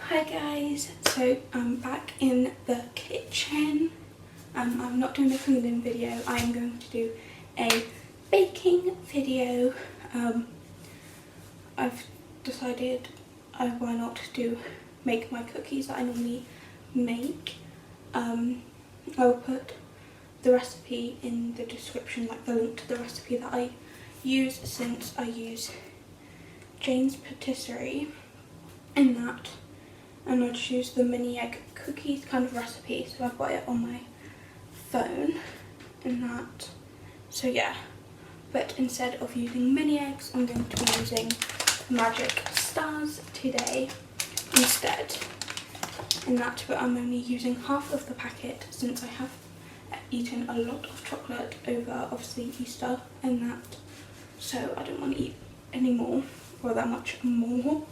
Hi guys, so I'm back in the kitchen. I'm not doing a cleaning video, I'm going to do a baking video. I've decided why not make my cookies that I normally make. I'll put the recipe in the description, like the link to the recipe that I use, since I use Jane's Patisserie in that. And I just use the mini egg cookies kind of recipe, so I've got it on my phone and that. So yeah, but instead of using mini eggs, I'm going to be using magic stars today instead. And that, but I'm only using half of the packet since I have eaten a lot of chocolate over obviously Easter and that. So I don't want to eat any more, or that much more,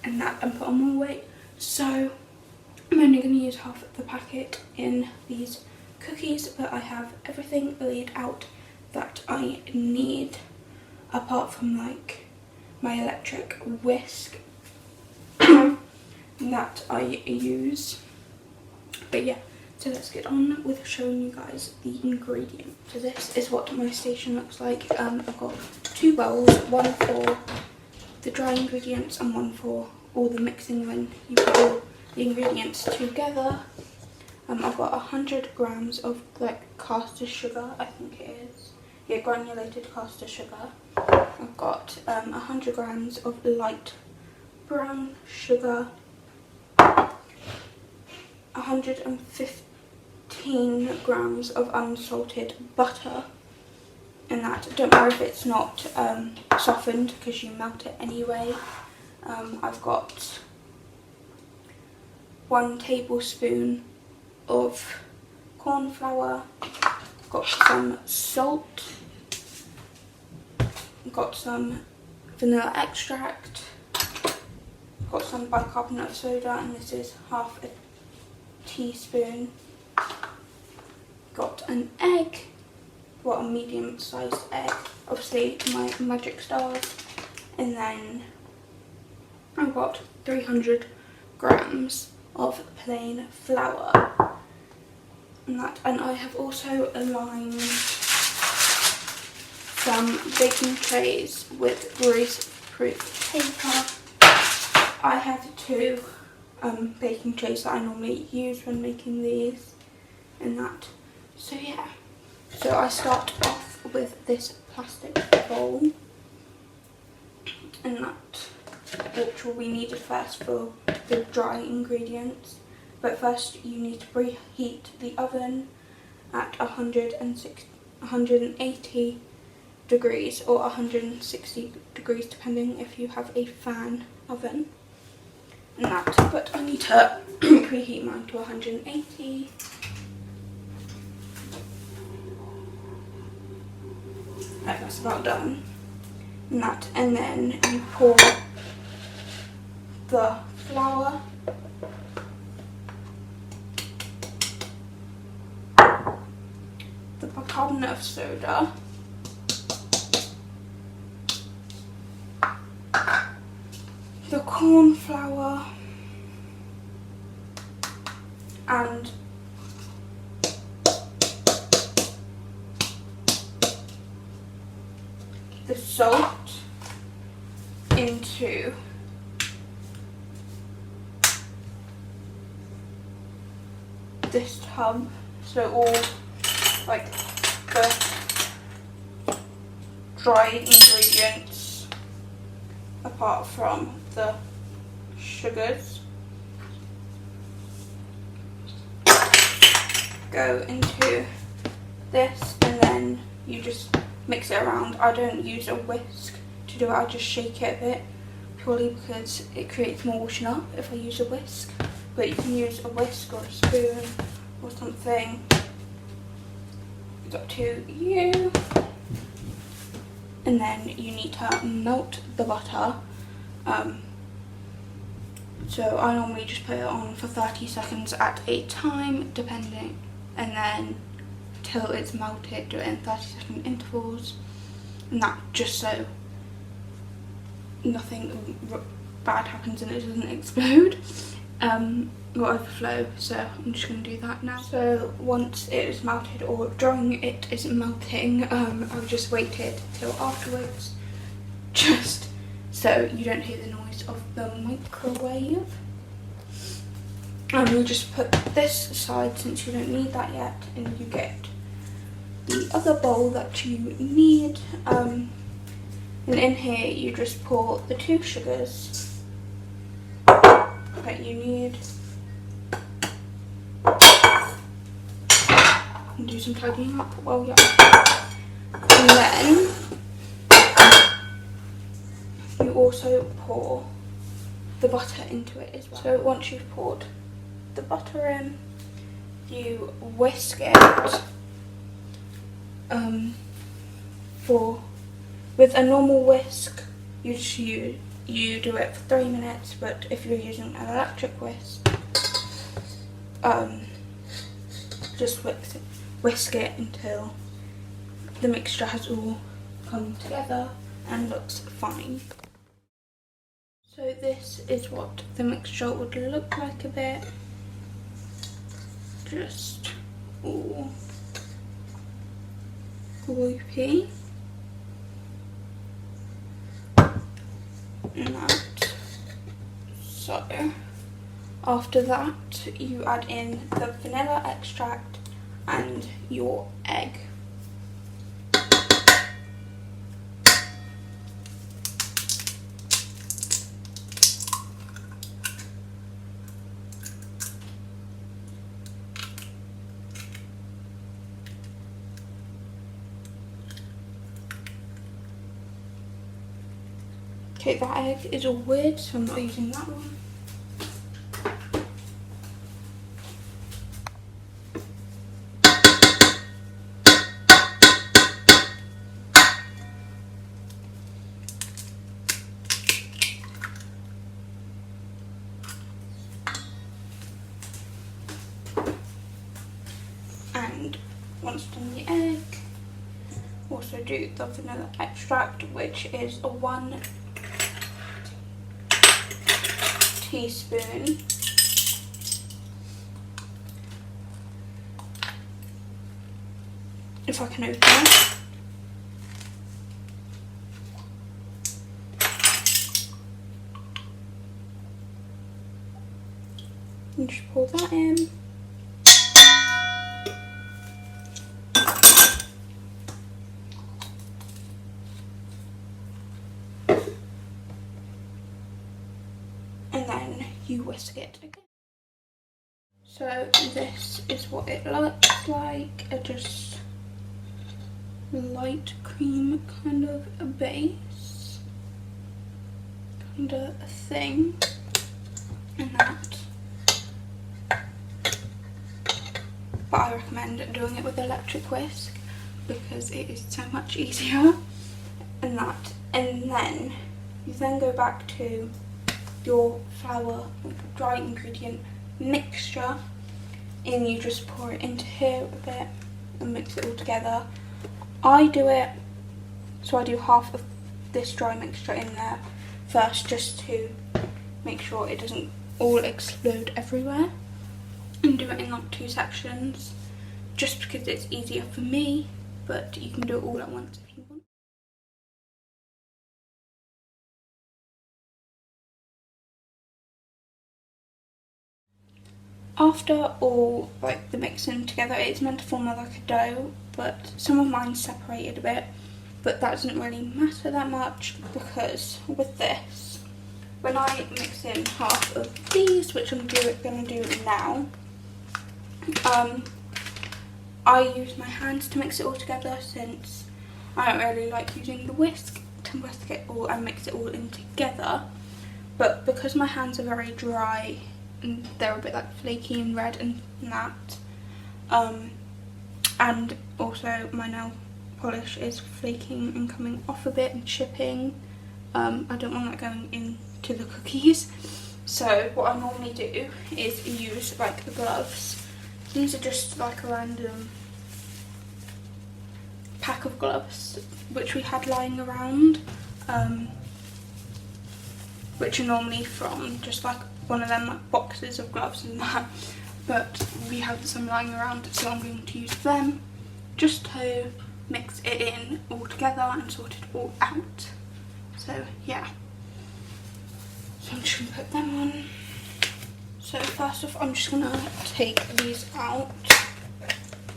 and that, and put on more weight. So I'm only going to use half of the packet in these cookies, but I have everything laid out that I need, apart from like my electric whisk that I use. But yeah, so let's get on with showing you guys the ingredients. So this is what my station looks like. I've got 2 bowls, one for the dry ingredients and one for all the mixing when you put all the ingredients together. I've got 100 grams of like caster sugar, I think it is. Yeah, granulated caster sugar. I've got 100 grams of light brown sugar, 115 grams of unsalted butter, and that, don't worry if it's not softened because you melt it anyway. I've got 1 tablespoon of corn flour, got some salt, got some vanilla extract, got some bicarbonate of soda, and this is half a teaspoon, got an egg, well, a medium sized egg, obviously my magic stars, and then I've got 300 grams of plain flour, and I have also aligned some baking trays with grease-proof paper. I have 2 baking trays that I normally use when making these and that. So yeah, so I start off with this plastic bowl, and that, which will be needed first for the dry ingredients. But first you need to preheat the oven at 180 degrees or 160 degrees depending if you have a fan oven and that. But I need to preheat mine to 180. Right, that's about done. And that, and then you pour the flour, the bicarbonate of soda, the corn flour, and the salt into this tub. So all like the dry ingredients apart from the sugars go into this, and then you just mix it around. I don't use a whisk to do it, I just shake it a bit, purely because it creates more washing up if I use a whisk. But you can use a whisk or a spoon or something. It's up to you. And then you need to melt the butter. So I normally just put it on for 30 seconds at a time, depending, and then till it's melted, do it in 30-second intervals, and that, just so nothing bad happens and it doesn't explode or overflow, so I'm just going to do that now. So once it is melted, or during it is melting, I've just waited till afterwards, just so you don't hear the noise of the microwave. And we'll just put this aside since you don't need that yet, and you get the other bowl that you need. And in here you just pour the 2 sugars that you need. And do some tidying up while you're at it. And then you also pour the butter into it as well. So once you've poured the butter in, you whisk it with a normal whisk. You do it for 3 minutes, but if you're using an electric whisk, just whisk it until the mixture has all come together and looks fine. So this is what the mixture would look like a bit. Just all gloopy. And that. So after that you add in the vanilla extract and your egg. Okay, that egg is all weird, so I'm not using that one. And once done the egg, also do the vanilla extract, which is a 1 teaspoon. If I can open it. And just pour that in. And then you whisk it again. So this is what it looks like, a just light cream kind of a base, kind of a thing, and that. But I recommend doing it with electric whisk because it is so much easier, and that. And then you then go back to your flour dry ingredient mixture, and you just pour it into here a bit and mix it all together. I do it so I do half of this dry mixture in there first, just to make sure it doesn't all explode everywhere, and do it in like 2 sections just because it's easier for me, but you can do it all at once if you want. After all like the mixing together, it's meant to form like a dough, but some of mine separated a bit, but that doesn't really matter that much because with this, when I mix in half of these, which I'm going to do now, I use my hands to mix it all together since I don't really like using the whisk to whisk it all and mix it all in together, but because my hands are very dry and they're a bit like flaky and red and that, and also my nail polish is flaking and coming off a bit and chipping. I don't want that going into the cookies, so what I normally do is use like the gloves. These are just like a random pack of gloves which we had lying around, which are normally from just like one of them like boxes of gloves and that, but we have some lying around, so I'm going to use them just to mix it in all together and sort it all out. So yeah, so I'm just going to put them on. So first off, I'm just going to take these out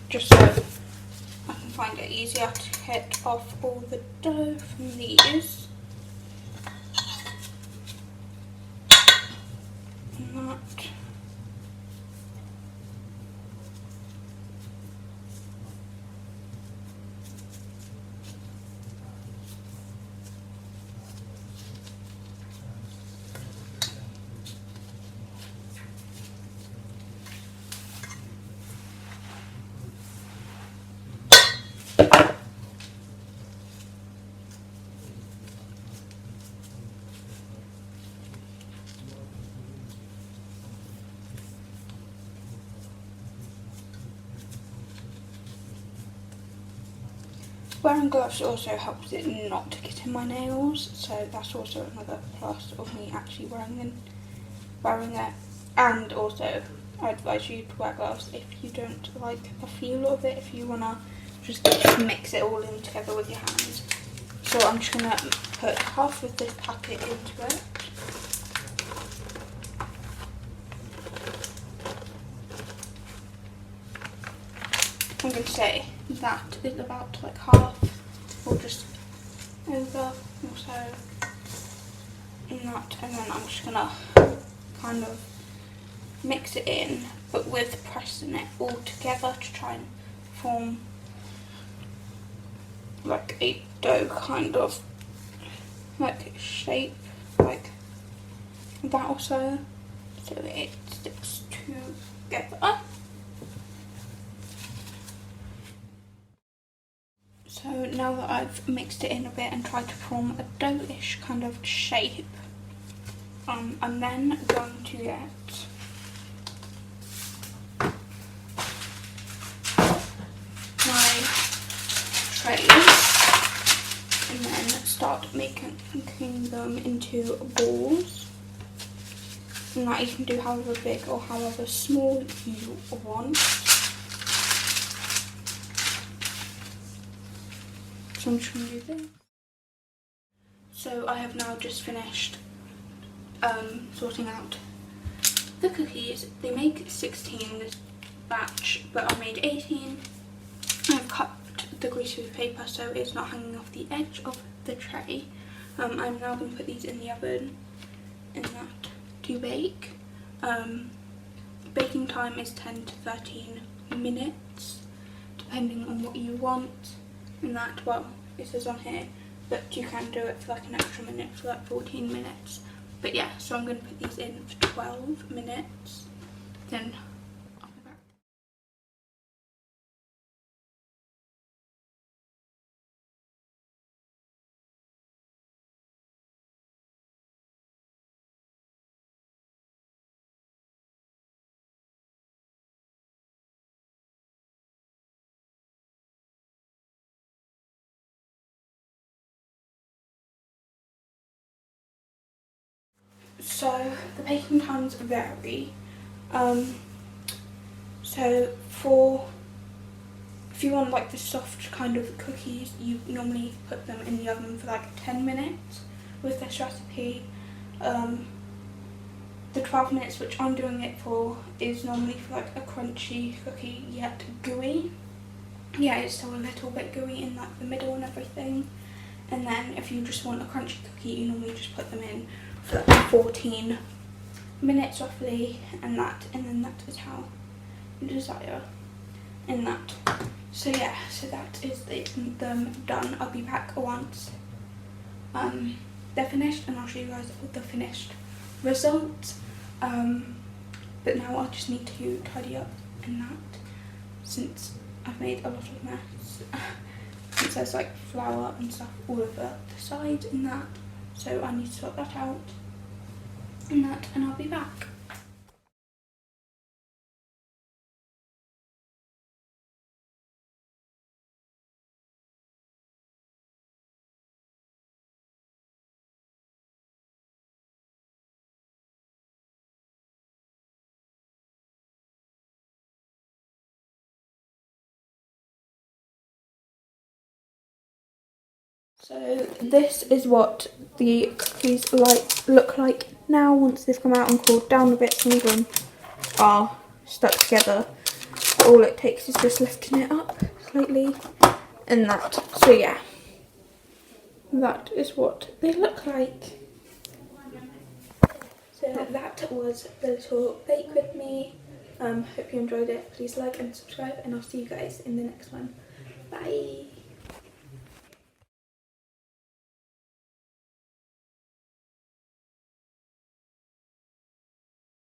just so I can find it easier to get off all the dough from these. And that. Wearing gloves also helps it not to get in my nails, so that's also another plus of me actually wearing it. And also, I advise you to wear gloves if you don't like the feel of it, if you want to just mix it all in together with your hands. So I'm just going to put half of this packet into it. I'm going to say that is about like half or just over or so, and that, and then I'm just going to kind of mix it in, but with pressing it all together to try and form like a dough kind of like shape, like that also, so it sticks together. So now that I've mixed it in a bit and tried to form a dough-ish kind of shape, I'm then going to get my trays and then start making them into balls. And that you can do however big or however small you want. So I'm just going to do this. So I have now just finished sorting out the cookies. They make 16 this batch, but I made 18. I've cut the grease with paper so it's not hanging off the edge of the tray. I'm now going to put these in the oven in that to bake. Baking time is 10 to 13 minutes depending on what you want, and that, well, it says on here, but you can do it for like an extra minute, for like 14 minutes. But yeah, so I'm going to put these in for 12 minutes, then I'll be back. So the baking times vary. So if you want like the soft kind of cookies, you normally put them in the oven for like 10 minutes. With this recipe, the 12 minutes which I'm doing it for is normally for like a crunchy cookie yet gooey. Yeah, it's still a little bit gooey in like the middle and everything. And then if you just want a crunchy cookie, you normally just put them in for like 14 minutes roughly, and then that is how you desire in that. So yeah, so that is them done. I'll be back once they're finished and I'll show you guys the finished result. But now I just need to tidy up in that, since I've made a lot of mess. Since there's like flour and stuff all over the sides in that, so I need to sort that out in that, and I'll be back. So this is what the cookies look like now once they've come out and cooled down a bit. Some of them are stuck together. All it takes is just lifting it up slightly and that. So yeah, that is what they look like. So that was the little bake with me. Hope you enjoyed it. Please like and subscribe, and I'll see you guys in the next one. Bye.